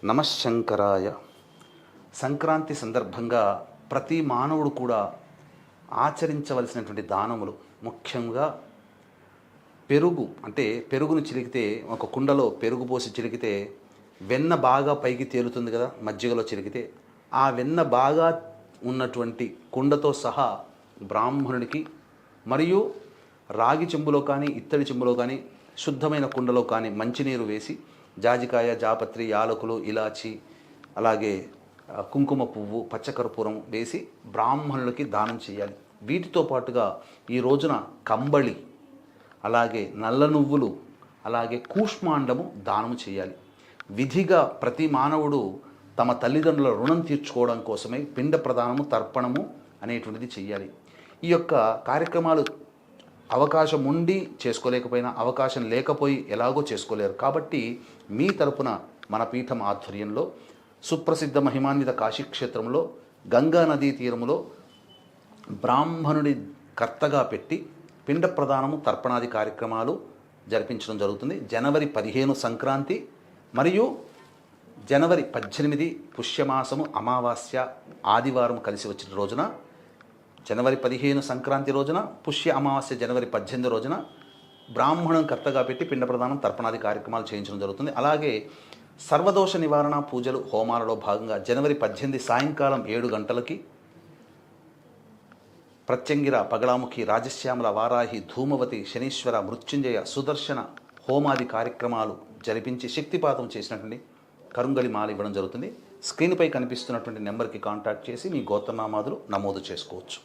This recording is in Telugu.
నమశంకరాయ. సంక్రాంతి సందర్భంగా ప్రతి మానవుడు కూడా ఆచరించవలసినటువంటి దానములు, ముఖ్యంగా పెరుగు. అంటే పెరుగును చిలికితే, ఒక కుండలో పెరుగు పోసి చిలికితే వెన్న బాగా పైకి తేలుతుంది కదా, మజ్జిగలో చిలికితే ఆ వెన్న బాగా ఉన్నటువంటి కుండతో సహా బ్రాహ్మణుడికి, మరియు రాగి చెంబులో కానీ ఇత్తడి చెంబులో కానీ శుద్ధమైన కుండలో కానీ మంచినీరు వేసి జాజికాయ, జాపత్రి, యాలకులు, ఇలాచి, అలాగే కుంకుమ పువ్వు, పచ్చకర్పూరం వేసి బ్రాహ్మణులకి దానం చేయాలి. వీటితో పాటుగా ఈ రోజున కంబళి, అలాగే నల్ల నువ్వులు, అలాగే కూష్మాండము దానము చేయాలి. విధిగా ప్రతి మానవుడు తమ తల్లిదండ్రుల రుణం తీర్చుకోవడం కోసమే పిండ ప్రదానము, తర్పణము అనేటువంటిది చేయాలి. ఈ యొక్క కార్యక్రమాలు అవకాశం ఉండి చేసుకోలేకపోయినా, అవకాశం లేకపోయి ఎలాగో చేసుకోలేరు. కాబట్టి మీ తరపున మన పీఠం ఆధ్వర్యంలో సుప్రసిద్ధ మహిమాన్విత కాశీక్షేత్రంలో గంగా నదీ తీరములో బ్రాహ్మణుడి కర్తగా పెట్టి పిండ ప్రదానము, తర్పణాది కార్యక్రమాలు జరిపించడం జరుగుతుంది. జనవరి 15 సంక్రాంతి మరియు జనవరి 18 పుష్యమాసము అమావాస్య ఆదివారం కలిసి వచ్చిన రోజున, జనవరి 15 సంక్రాంతి రోజున, పుష్య అమావాస్య జనవరి 18 రోజున బ్రాహ్మణం కర్తగా పెట్టి పిండ ప్రదానం, తర్పణాది కార్యక్రమాలు చేయించడం జరుగుతుంది. అలాగే సర్వదోష నివారణ పూజలు, హోమాలలో భాగంగా జనవరి 18 సాయంకాలం 7 గంటలకి ప్రత్యంగిర, పగడాముఖి, రాజశ్యామల, వారాహి, ధూమవతి, శనీశ్వర, మృత్యుంజయ, సుదర్శన హోమాది కార్యక్రమాలు జరిపించి శక్తిపాతం చేసినటువంటి కరుంగలి మాల ఇవ్వడం జరుగుతుంది. స్క్రీన్పై కనిపిస్తున్నటువంటి నెంబర్కి కాంటాక్ట్ చేసి మీ గోత్రనామాదులు నమోదు చేసుకోవచ్చు.